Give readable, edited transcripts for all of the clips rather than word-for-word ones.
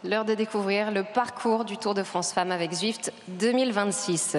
L'heure de découvrir le parcours du Tour de France Femmes avec Zwift 2026.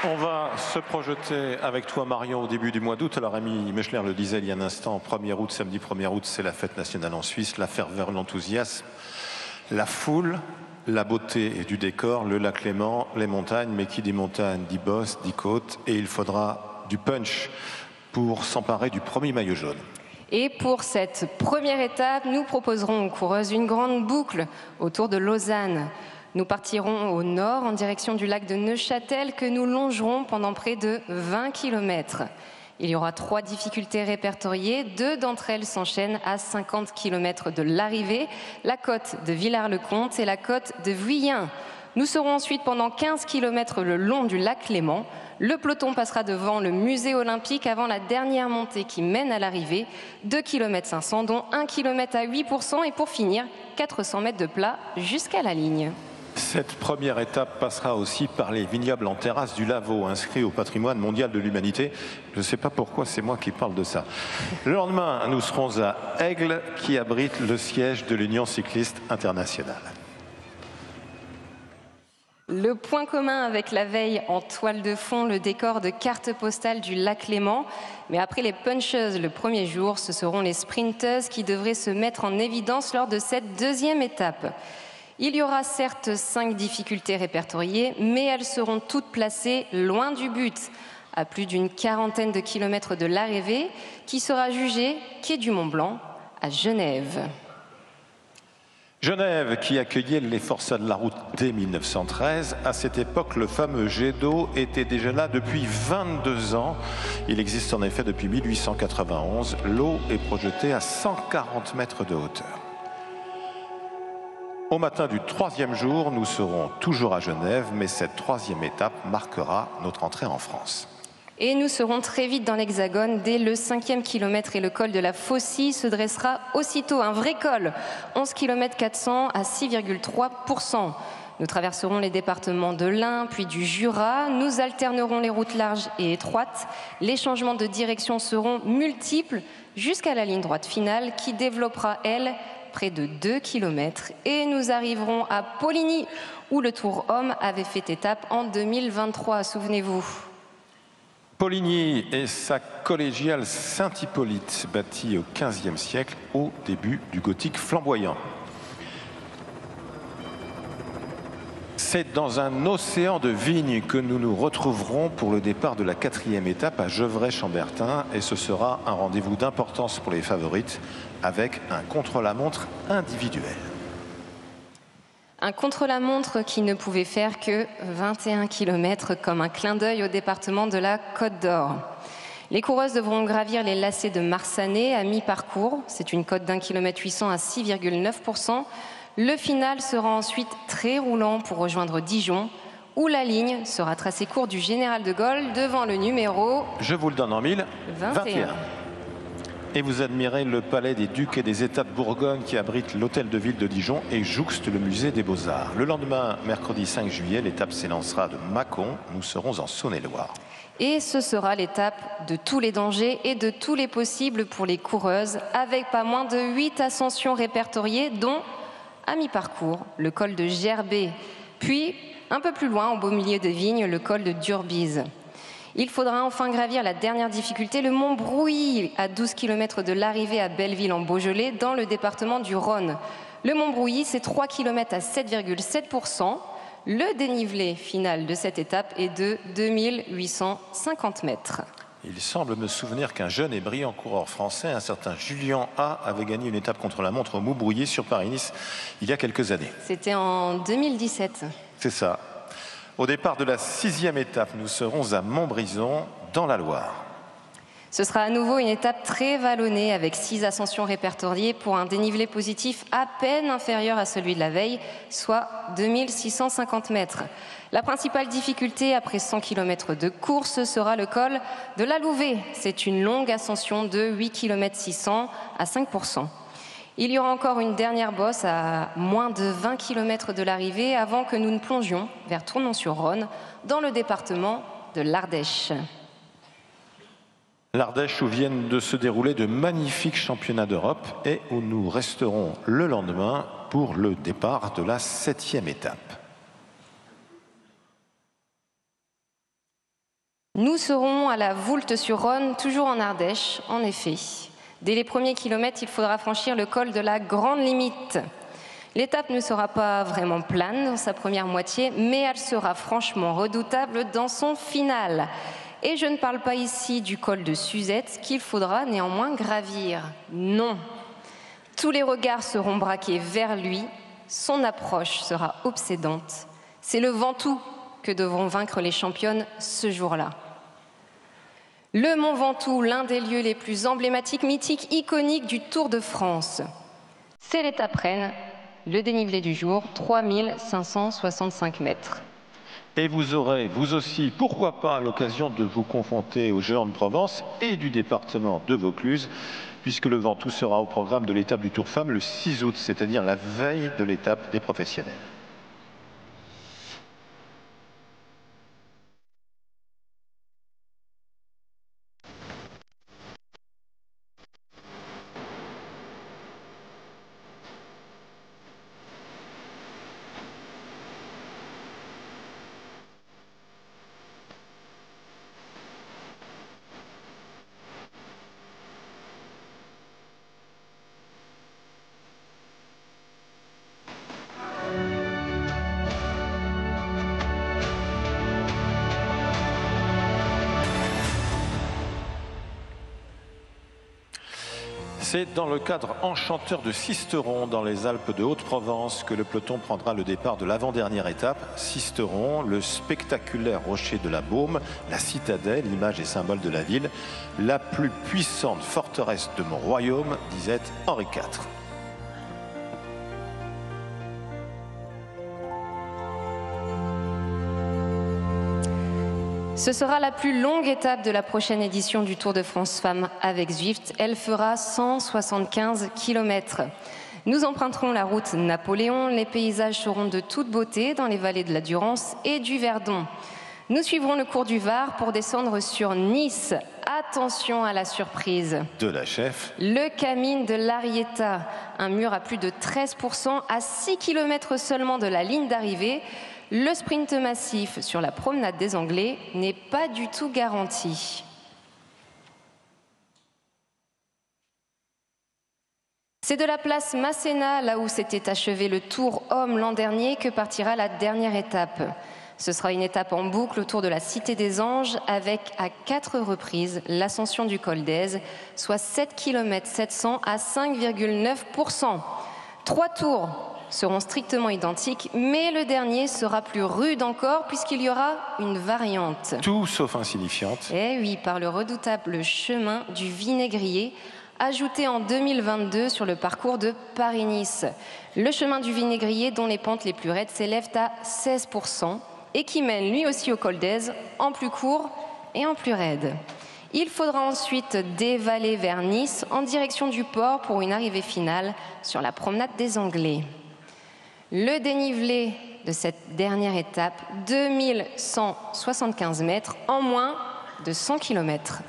On va se projeter avec toi, Marion, au début du mois d'août. Alors, Rémi Mechler le disait il y a un instant, 1er août, samedi 1er août, c'est la fête nationale en Suisse, la ferveur, l'enthousiasme, la foule, la beauté et du décor, le lac Léman, les montagnes, mais qui dit montagne, dit bosse, dit côte, et il faudra du punch pour s'emparer du premier maillot jaune. Et pour cette première étape, nous proposerons aux coureuses une grande boucle autour de Lausanne. Nous partirons au nord en direction du lac de Neuchâtel que nous longerons pendant près de 20 km. Il y aura 3 difficultés répertoriées, 2 d'entre elles s'enchaînent à 50 km de l'arrivée, la côte de Villars-le-Comte et la côte de Vuillens. Nous serons ensuite pendant 15 km le long du lac Léman. Le peloton passera devant le musée olympique avant la dernière montée qui mène à l'arrivée, 2 km 500 dont 1 km à 8% et pour finir 400 mètres de plat jusqu'à la ligne. Cette première étape passera aussi par les vignobles en terrasse du Lavaux, inscrits au patrimoine mondial de l'humanité. Je ne sais pas pourquoi c'est moi qui parle de ça. Le lendemain, nous serons à Aigle, qui abrite le siège de l'Union cycliste internationale. Le point commun avec la veille en toile de fond, le décor de carte postale du lac Léman. Mais après les puncheuses le premier jour, ce seront les sprinteuses qui devraient se mettre en évidence lors de cette deuxième étape. Il y aura certes 5 difficultés répertoriées, mais elles seront toutes placées loin du but, à plus d'une quarantaine de kilomètres de l'arrivée, qui sera jugée quai du Mont-Blanc à Genève. Genève, qui accueillait les forçats de la route dès 1913. À cette époque, le fameux jet d'eau était déjà là depuis 22 ans. Il existe en effet depuis 1891. L'eau est projetée à 140 mètres de hauteur. Au matin du 3e jour, nous serons toujours à Genève, mais cette 3e étape marquera notre entrée en France. Et nous serons très vite dans l'Hexagone. Dès le 5e kilomètre et le col de la Faucille se dressera aussitôt un vrai col, 11 km 400 à 6,3%. Nous traverserons les départements de l'Ain, puis du Jura. Nous alternerons les routes larges et étroites. Les changements de direction seront multiples jusqu'à la ligne droite finale qui développera, elle, près de 2 km. Et nous arriverons à Poligny, où le Tour Homme avait fait étape en 2023, souvenez-vous. Poligny et sa collégiale Saint-Hippolyte, bâtie au XVe siècle, au début du gothique flamboyant. C'est dans un océan de vignes que nous nous retrouverons pour le départ de la 4e étape à Gevrey-Chambertin, et ce sera un rendez-vous d'importance pour les favorites avec un contre-la-montre individuel. Un contre-la-montre qui ne pouvait faire que 21 km comme un clin d'œil au département de la Côte d'Or. Les coureuses devront gravir les lacets de Marsanais à mi-parcours. C'est une cote d'1 km 800 à 6,9%. Le final sera ensuite très roulant pour rejoindre Dijon, où la ligne sera tracée court du Général de Gaulle devant le numéro... Je vous le donne en mille. 21. Et vous admirez le palais des Ducs et des États de Bourgogne qui abrite l'hôtel de ville de Dijon et jouxte le musée des Beaux-Arts. Le lendemain, mercredi 5 juillet, l'étape s'élancera de Mâcon. Nous serons en Saône-et-Loire. Et ce sera l'étape de tous les dangers et de tous les possibles pour les coureuses, avec pas moins de 8 ascensions répertoriées, dont, à mi-parcours, le col de Gerbet, puis, un peu plus loin, au beau milieu de vignes, le col de Durbise. Il faudra enfin gravir la dernière difficulté, le mont Brouilly, à 12 km de l'arrivée à Belleville en Beaujolais, dans le département du Rhône. Le mont Brouilly, c'est 3 km à 7,7%. Le dénivelé final de cette étape est de 2850 mètres. Il semble me souvenir qu'un jeune et brillant coureur français, un certain Julien A, avait gagné une étape contre la montre au mont Brouilly sur Paris-Nice il y a quelques années. C'était en 2017. C'est ça. Au départ de la 6e étape, nous serons à Montbrison, dans la Loire. Ce sera à nouveau une étape très vallonnée avec 6 ascensions répertoriées pour un dénivelé positif à peine inférieur à celui de la veille, soit 2650 mètres. La principale difficulté après 100 km de course sera le col de la Louvet. C'est une longue ascension de 8 km 600 à 5%. Il y aura encore une dernière bosse à moins de 20 km de l'arrivée avant que nous ne plongions vers Tournon-sur-Rhône dans le département de l'Ardèche. L'Ardèche où viennent de se dérouler de magnifiques championnats d'Europe et où nous resterons le lendemain pour le départ de la 7e étape. Nous serons à la Voulte-sur-Rhône, toujours en Ardèche, en effet. Dès les premiers kilomètres, il faudra franchir le col de la Grande Limite. L'étape ne sera pas vraiment plane dans sa première moitié, mais elle sera franchement redoutable dans son final. Et je ne parle pas ici du col de Suzette qu'il faudra néanmoins gravir. Non. Tous les regards seront braqués vers lui. Son approche sera obsédante. C'est le Ventoux que devront vaincre les championnes ce jour-là. Le Mont Ventoux, l'un des lieux les plus emblématiques, mythiques, iconiques du Tour de France. C'est l'étape reine, le dénivelé du jour, 3565 mètres. Et vous aurez, vous aussi, pourquoi pas, l'occasion de vous confronter aux géants de Provence et du département de Vaucluse, puisque le Ventoux sera au programme de l'étape du Tour Femmes le 6 août, c'est-à-dire la veille de l'étape des professionnels. C'est dans le cadre enchanteur de Sisteron, dans les Alpes de Haute-Provence, que le peloton prendra le départ de l'avant-dernière étape. Sisteron, le spectaculaire rocher de la Baume, la citadelle, image et symbole de la ville, la plus puissante forteresse de mon royaume, disait Henri IV. Ce sera la plus longue étape de la prochaine édition du Tour de France Femmes avec Zwift. Elle fera 175 km. Nous emprunterons la route Napoléon. Les paysages seront de toute beauté dans les vallées de la Durance et du Verdon. Nous suivrons le cours du Var pour descendre sur Nice. Attention à la surprise. De la chef. Le Camine de l'Arietta, un mur à plus de 13% à 6 km seulement de la ligne d'arrivée. Le sprint massif sur la promenade des Anglais n'est pas du tout garanti. C'est de la place Masséna, là où s'était achevé le Tour Homme l'an dernier, que partira la dernière étape. Ce sera une étape en boucle autour de la Cité des Anges avec à 4 reprises l'ascension du col d'Èze, soit 7 km 700 à 5,9%. 3 tours seront strictement identiques, mais le dernier sera plus rude encore puisqu'il y aura une variante. Tout sauf insignifiante. Eh oui, par le redoutable chemin du Vinaigrier, ajouté en 2022 sur le parcours de Paris-Nice. Le chemin du Vinaigrier dont les pentes les plus raides s'élèvent à 16%. Et qui mène lui aussi au col d'Èze, en plus court et en plus raide. Il faudra ensuite dévaler vers Nice en direction du port pour une arrivée finale sur la promenade des Anglais. Le dénivelé de cette dernière étape, 2175 mètres en moins de 100 km.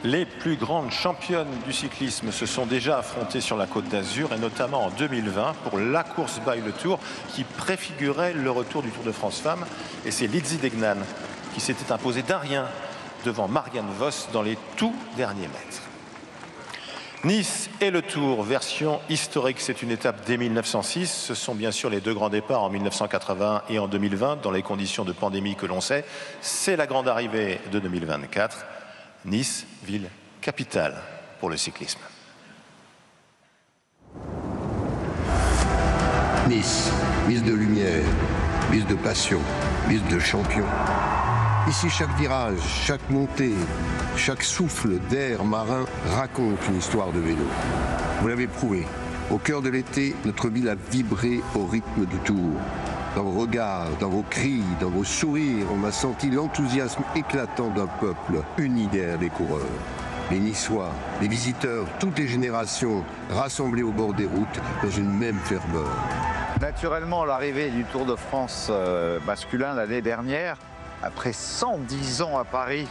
Les plus grandes championnes du cyclisme se sont déjà affrontées sur la Côte d'Azur et notamment en 2020 pour la course by le Tour qui préfigurait le retour du Tour de France Femmes. Et c'est Lizzie Deignan qui s'était imposée d'un rien devant Marianne Vos dans les tout derniers mètres. Nice et le Tour, version historique, c'est une étape dès 1906. Ce sont bien sûr les 2 grands départs en 1980 et en 2020 dans les conditions de pandémie que l'on sait. C'est la grande arrivée de 2024. Nice, ville capitale pour le cyclisme. Nice, ville de lumière, ville de passion, ville de champion. Ici, chaque virage, chaque montée, chaque souffle d'air marin raconte une histoire de vélo. Vous l'avez prouvé. Au cœur de l'été, notre ville a vibré au rythme du Tour. Dans vos regards, dans vos cris, dans vos sourires, on a senti l'enthousiasme éclatant d'un peuple uni derrière les coureurs. Les Niçois, les visiteurs, toutes les générations rassemblées au bord des routes dans une même ferveur. Naturellement, l'arrivée du Tour de France masculin l'année dernière, après 110 ans à Paris,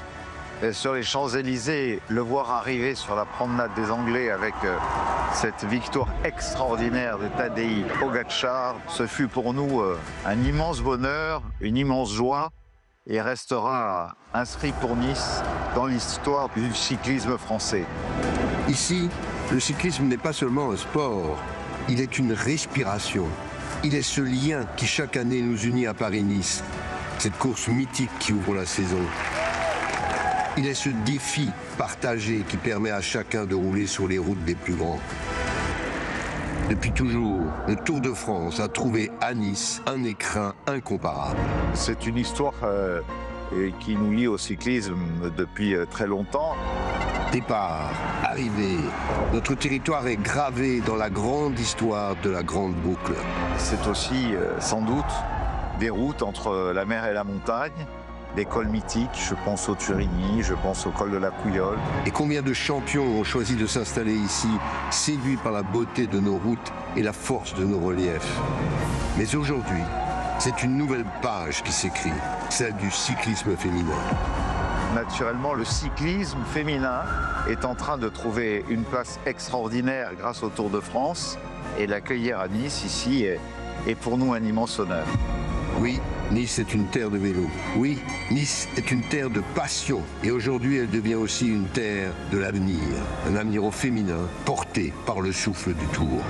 sur les Champs-Élysées, le voir arriver sur la promenade des Anglais avec cette victoire extraordinaire de Tadej Pogačar, ce fut pour nous un immense bonheur, une immense joie et restera inscrit pour Nice dans l'histoire du cyclisme français. Ici, le cyclisme n'est pas seulement un sport, il est une respiration. Il est ce lien qui chaque année nous unit à Paris-Nice, cette course mythique qui ouvre la saison. Il est ce défi partagé qui permet à chacun de rouler sur les routes des plus grands. Depuis toujours, le Tour de France a trouvé à Nice un écrin incomparable. C'est une histoire qui nous lie au cyclisme depuis très longtemps. Départ, arrivée, notre territoire est gravé dans la grande histoire de la grande boucle. C'est aussi sans doute des routes entre la mer et la montagne, des cols mythiques, je pense au Turini, je pense au col de la Couillole. Et combien de champions ont choisi de s'installer ici, séduits par la beauté de nos routes et la force de nos reliefs. Mais aujourd'hui, c'est une nouvelle page qui s'écrit, celle du cyclisme féminin. Naturellement, le cyclisme féminin est en train de trouver une place extraordinaire grâce au Tour de France. Et l'accueillir à Nice, ici, est pour nous un immense honneur. Oui, Nice est une terre de vélo. Oui, Nice est une terre de passion. Et aujourd'hui, elle devient aussi une terre de l'avenir. Un avenir au féminin, porté par le souffle du Tour.